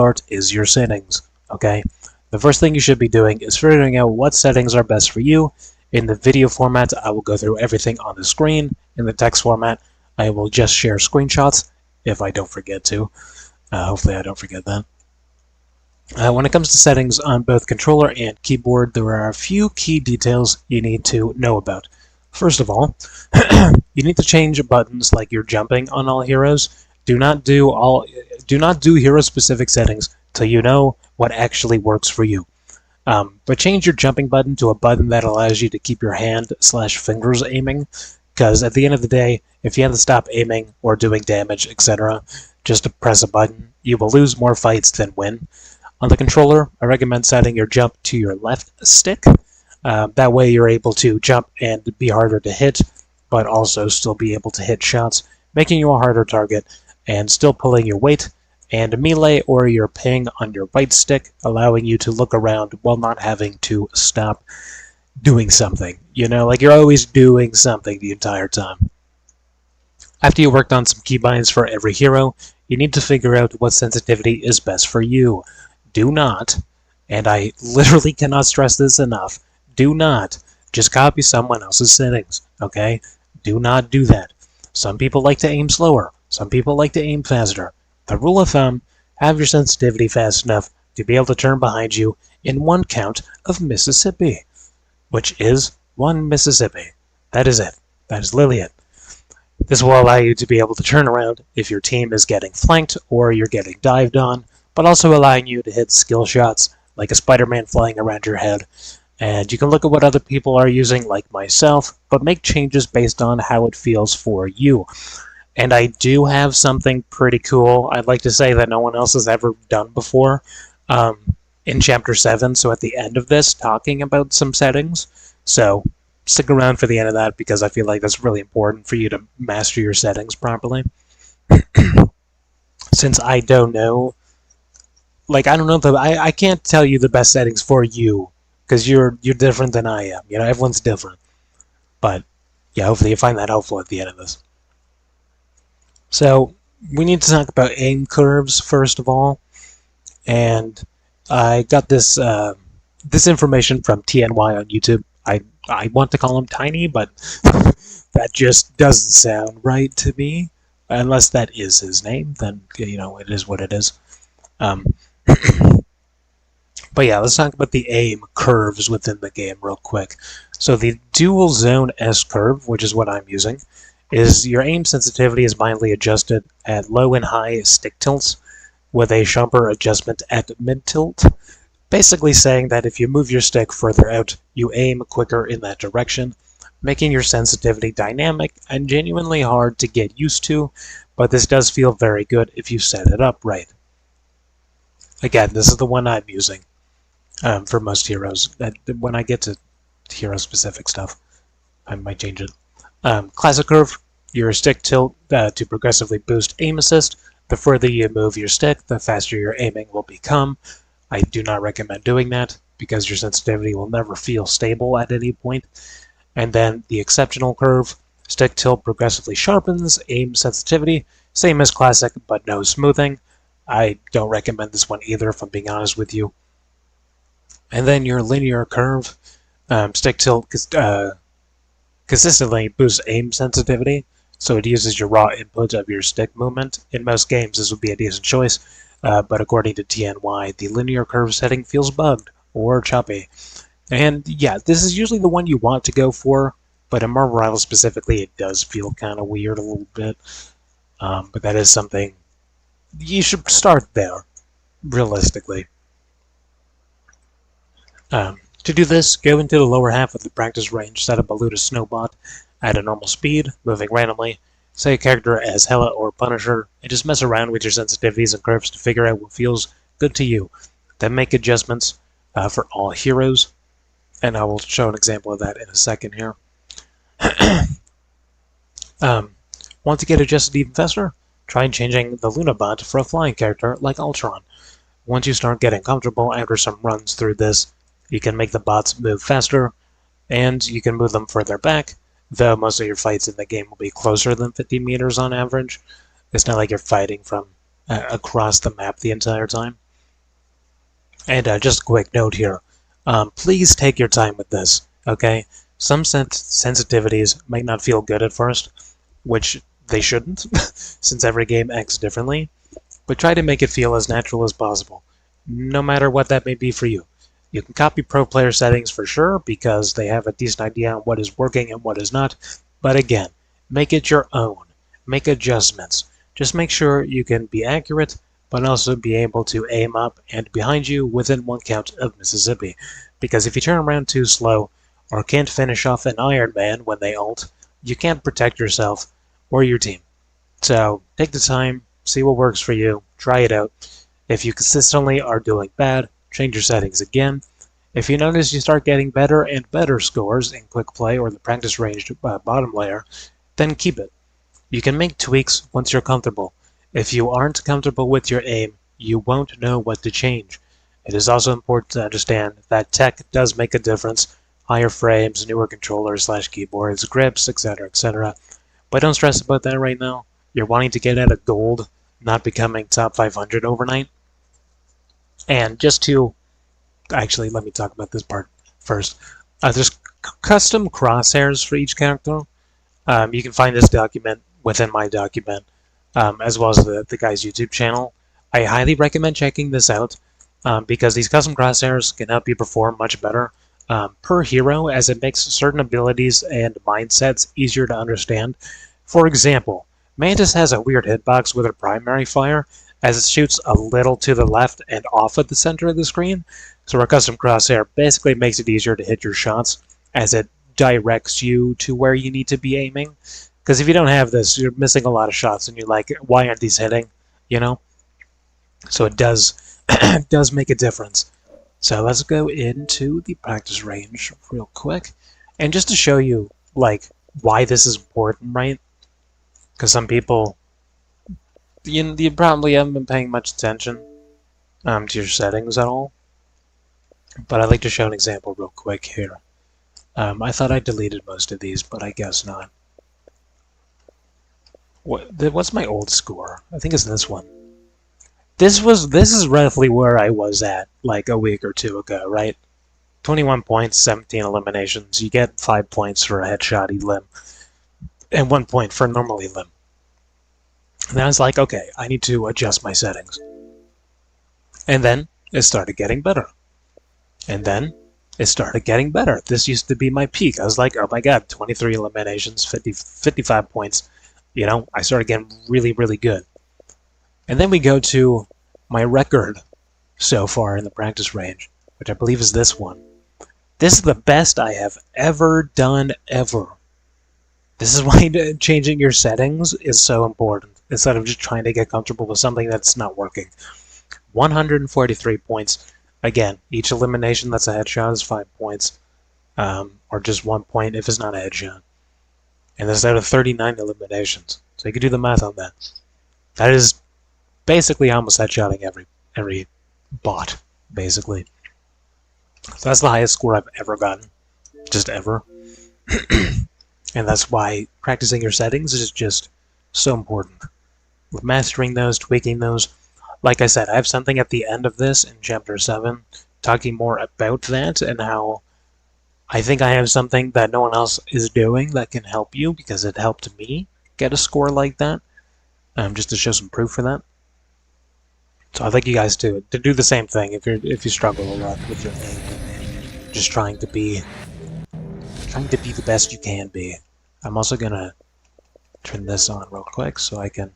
part is your settings, okay? The first thing you should be doing is figuring out what settings are best for you. In the video format, I will go through everything on the screen. In the text format, I will just share screenshots if I don't forget to. Hopefully I don't forget that. When it comes to settings on both controller and keyboard, there are a few key details you need to know about. First of all, you need to change buttons like you're jumping on all heroes. Do not do hero-specific settings till you know what actually works for you. But change your jumping button to a button that allows you to keep your hand/fingers aiming, because at the end of the day, if you have to stop aiming or doing damage, etc., just to press a button, you will lose more fights than win. On the controller, I recommend setting your jump to your left stick. That way you're able to jump and be harder to hit, but also still be able to hit shots, making you a harder target, and still pulling your weight, and melee or your ping on your right stick, allowing you to look around while not having to stop doing something. You know, like you're always doing something the entire time. After you worked on some keybinds for every hero, you need to figure out what sensitivity is best for you. Do not, and I literally cannot stress this enough, do not just copy someone else's settings, okay? Do not do that. Some people like to aim slower. Some people like to aim faster. The rule of thumb, have your sensitivity fast enough to be able to turn behind you in one count of Mississippi, which is one Mississippi. That is it. That is literally it. This will allow you to be able to turn around if your team is getting flanked or you're getting dived on, but also allowing you to hit skill shots like a Spider-Man flying around your head. And you can look at what other people are using, like myself, but make changes based on how it feels for you. And I do have something pretty cool I'd like to say that no one else has ever done before in Chapter 7, so at the end of this, talking about some settings. So stick around for the end of that, because I feel like that's really important for you to master your settings properly. Since I don't know, like, I don't know, I can't tell you the best settings for you, because you're different than I am. You know, everyone's different. But yeah, hopefully you find that helpful at the end of this. So we need to talk about aim curves first of all, and I got this this information from TNY on YouTube. I want to call him Tiny, but that just doesn't sound right to me. Unless that is his name, then you know it is what it is. But yeah, let's talk about the aim curves within the game real quick. So the dual zone S curve, which is what I'm using, is your aim sensitivity is mildly adjusted at low and high stick tilts, with a sharper adjustment at mid tilt. Basically saying that if you move your stick further out, you aim quicker in that direction, making your sensitivity dynamic and genuinely hard to get used to, but this does feel very good if you set it up right. Again, this is the one I'm using for most heroes. When I get to hero-specific stuff, I might change it. Classic curve, your stick tilt to progressively boost aim assist. The further you move your stick, the faster your aiming will become. I do not recommend doing that, because your sensitivity will never feel stable at any point. And then the exceptional curve, stick tilt progressively sharpens aim sensitivity, same as classic, but no smoothing. I don't recommend this one either, if I'm being honest with you. And then your linear curve, stick tilt consistently boosts aim sensitivity, so it uses your raw input of your stick movement. In most games, this would be a decent choice, but according to TNY, the linear curve setting feels bugged or choppy. And yeah, this is usually the one you want to go for, but in Marvel Rivals specifically, it does feel kind of weird a little bit. But that is something you should start there, realistically. To do this, go into the lower half of the practice range, set up a Ludus Snowbot at a normal speed, moving randomly, say a character as Hela or Punisher, and just mess around with your sensitivities and curves to figure out what feels good to you. Then make adjustments for all heroes, and I will show an example of that in a second here. Want to get adjusted even faster? Try changing the Lunabot for a flying character like Ultron. Once you start getting comfortable after some runs through this, you can make the bots move faster, and you can move them further back, though most of your fights in the game will be closer than 50 meters on average. It's not like you're fighting from across the map the entire time. And just a quick note here, please take your time with this, okay? Some sensitivities might not feel good at first, which they shouldn't, since every game acts differently, but try to make it feel as natural as possible, no matter what that may be for you. You can copy pro player settings for sure, because they have a decent idea on what is working and what is not, but again, make it your own. Make adjustments. Just make sure you can be accurate, but also be able to aim up and behind you within 1 count of Mississippi. Because if you turn around too slow, or can't finish off an Iron Man when they ult, you can't protect yourself or your team. So take the time, see what works for you, try it out. If you consistently are doing bad, change your settings again. If you notice you start getting better and better scores in quick play or the practice ranged bottom layer, then keep it. You can make tweaks once you're comfortable. If you aren't comfortable with your aim, you won't know what to change. It is also important to understand that tech does make a difference. Higher frames, newer controllers / keyboards, grips, etc., etc. But don't stress about that right now. You're wanting to get out of gold, not becoming top 500 overnight. And just to actually, let me talk about this part first. There's custom crosshairs for each character. You can find this document within my document, as well as the guy's YouTube channel. I highly recommend checking this out because these custom crosshairs can help you perform much better per hero, as it makes certain abilities and mindsets easier to understand. For example, Mantis has a weird hitbox with her primary fire, as it shoots a little to the left and off at the center of the screen. So our custom crosshair basically makes it easier to hit your shots, as it directs you to where you need to be aiming. Because if you don't have this, you're missing a lot of shots, and you're like, why aren't these hitting? You know? So it does does make a difference. So let's go into the practice range real quick, and just to show you like why this is important, right? Because some people, you probably haven't been paying much attention to your settings at all. But I'd like to show an example real quick here. I thought I deleted most of these, but I guess not. What's my old score? I think it's this one. This is roughly where I was at like a week or two ago, right? 21 points, 17 eliminations. You get 5 points for a headshot elim, and 1 point for a normal elim. And I was like, okay, I need to adjust my settings. And then it started getting better. And then it started getting better. This used to be my peak. I was like, oh my god, 23 eliminations, 55 points. You know, I started getting really, really good. And then we go to my record so far in the practice range, which I believe is this one. This is the best I have ever done, ever. This is why changing your settings is so important, instead of just trying to get comfortable with something that's not working. 143 points. Again, each elimination that's a headshot is 5 points, or just 1 point if it's not a headshot. And there's out of 39 eliminations. So you can do the math on that. That is basically almost headshotting every bot, basically. So that's the highest score I've ever gotten. Just ever. And that's why practicing your settings is just so important. With mastering those, tweaking those. Like I said, I have something at the end of this in Chapter 7 talking more about that and how I think I have something that no one else is doing that can help you, because it helped me get a score like that. Just to show some proof for that. So I'd like you guys to do the same thing if you struggle a lot with your aim. Just trying to be the best you can be. I'm also gonna turn this on real quick so I can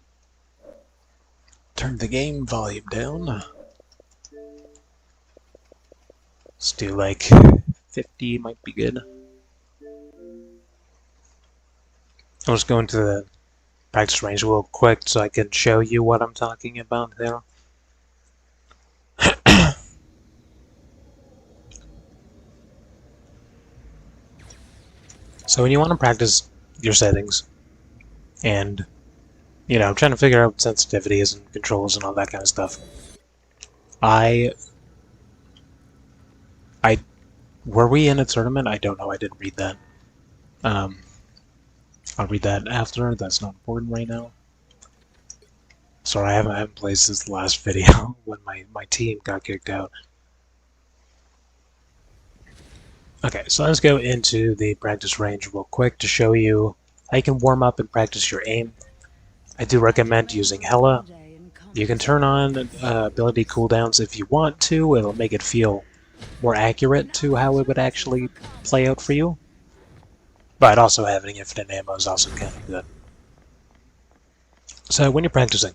turn the game volume down. Let's do like 50 might be good. I'll just go into the practice range real quick so I can show you what I'm talking about there. So when you want to practice your settings and, you know, trying to figure out sensitivities and controls and all that kind of stuff, were we in a tournament? I don't know. I didn't read that. I'll read that after. That's not important right now. Sorry, I haven't played since the last video when my team got kicked out. Okay, so let's go into the practice range real quick to show you how you can warm up and practice your aim. I do recommend using Hela. You can turn on ability cooldowns if you want to. It'll make it feel more accurate to how it would actually play out for you. But also having infinite ammo is also kind of good. So when you're practicing,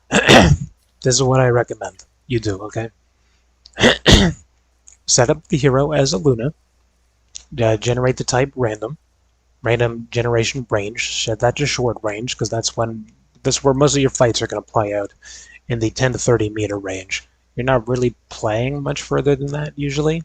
this is what I recommend you do, okay? Set up the hero as a Luna. Generate the type random generation range. Set that to short range because that's where most of your fights are going to play out, in the 10 to 30 meter range. You're not really playing much further than that usually.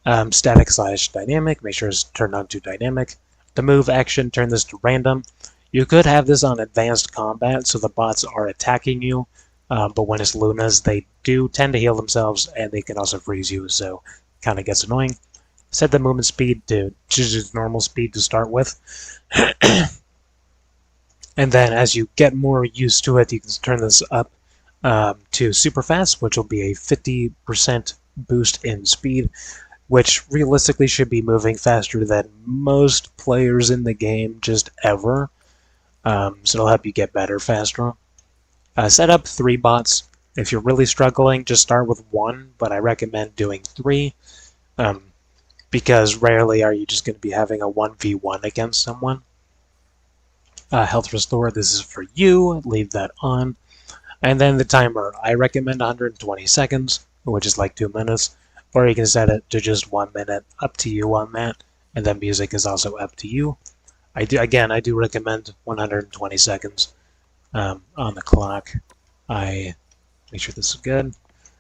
Static/dynamic, make sure it's turned on to dynamic. The move action, turn this to random. You could have this on advanced combat so the bots are attacking you, but when it's Lunas, they do tend to heal themselves and they can also freeze you, so kind of gets annoying. Set the movement speed to just normal speed to start with. And then as you get more used to it, you can turn this up to super fast, which will be a 50% boost in speed, which realistically should be moving faster than most players in the game just ever. So it'll help you get better faster. Set up 3 bots. If you're really struggling, just start with 1, but I recommend doing 3. Because rarely are you just going to be having a 1v1 against someone. Health restore, this is for you, leave that on. And then the timer, I recommend 120 seconds, which is like 2 minutes, or you can set it to just 1 minute, up to you on that, and then music is also up to you. I do recommend 120 seconds on the clock. I make sure this is good.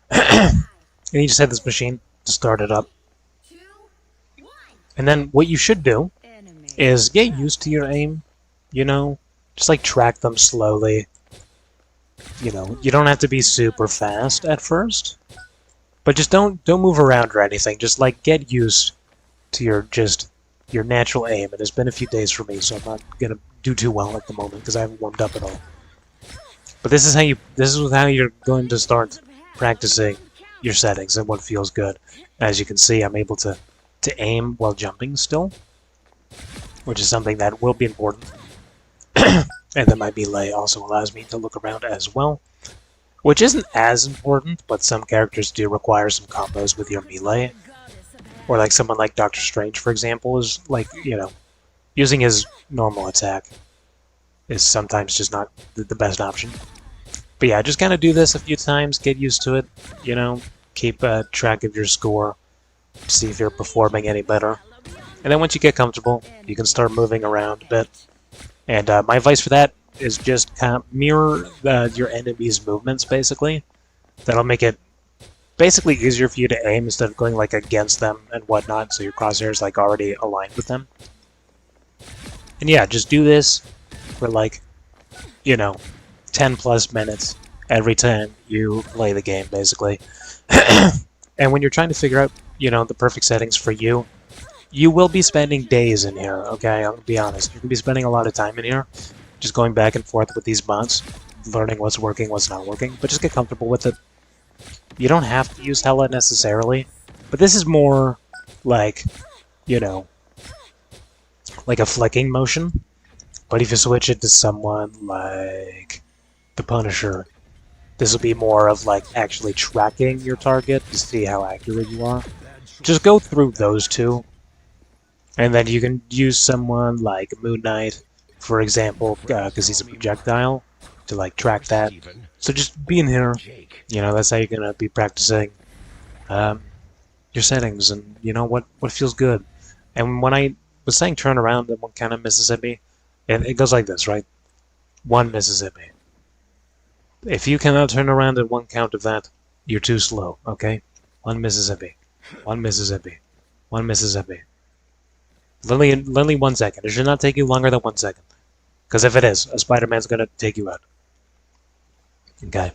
And you just set this machine to start it up. And then what you should do is get used to your aim, you know, just like track them slowly. You know, you don't have to be super fast at first, but just don't move around or anything. Just like get used to your natural aim. And it's been a few days for me, so I'm not gonna do too well at the moment because I haven't warmed up at all. But this is how you're going to start practicing your settings and what feels good. As you can see, I'm able to aim while jumping still, which is something that will be important. And then my melee also allows me to look around as well, which isn't as important, but some characters do require some combos with your melee. Or like someone like Doctor Strange, for example, is like, you know, using his normal attack is sometimes just not the best option. But yeah, just kind of do this a few times, get used to it, you know, keep track of your score, see if you're performing any better. And then once you get comfortable, you can start moving around a bit. And my advice for that is just kind of mirror your enemy's movements, basically. That'll make it basically easier for you to aim instead of going like against them and whatnot, so your crosshairs like already aligned with them. And yeah, just do this for like, you know, 10 plus minutes every time you play the game, basically. And when you're trying to figure out, you know, the perfect settings for you, you will be spending days in here, okay? I'll be honest. You're going to be spending a lot of time in here, just going back and forth with these bots, learning what's working, what's not working, but just get comfortable with it. You don't have to use Hela necessarily, but this is more like, you know, like a flicking motion. But if you switch it to someone like the Punisher, this will be more of like actually tracking your target to see how accurate you are. Just go through those two. And then you can use someone like Moon Knight, for example, because he's a projectile, to like track that. So just be in here, you know, that's how you're going to be practicing your settings and, you know, what feels good. And when I was saying turn around at one count of Mississippi, and it goes like this, right? 1 Mississippi. If you cannot turn around at one count of that, you're too slow, okay? 1 Mississippi. 1 Mississippi. 1 Mississippi. Literally 1 second. It should not take you longer than 1 second. Because if it is, a Spider-Man's going to take you out. Okay.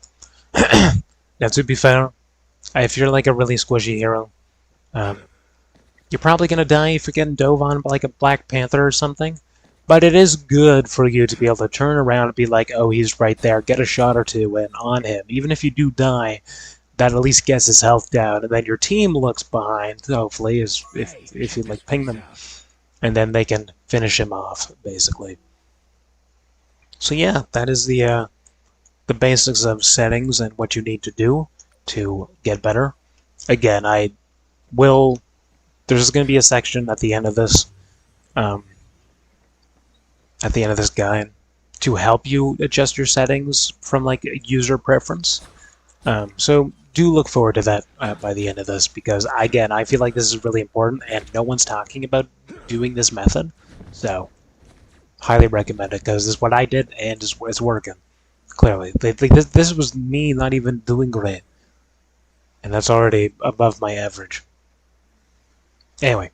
Now, to be fair, if you're like a really squishy hero, you're probably going to die if you're getting dove on by like a Black Panther or something. But it is good for you to be able to turn around and be like, oh, he's right there, get a shot or two in on him. Even if you do die, that at least gets his health down, and then your team looks behind, hopefully, if you like ping them, and then they can finish him off, basically. So yeah, that is the basics of settings and what you need to do to get better. Again, there's going to be a section at the end of this, guide to help you adjust your settings from like a user preference. So do look forward to that by the end of this, because again, I feel like this is really important and no one's talking about doing this method. So highly recommend it, because this is what I did and it's working. Clearly, this was me not even doing great, and that's already above my average. Anyway,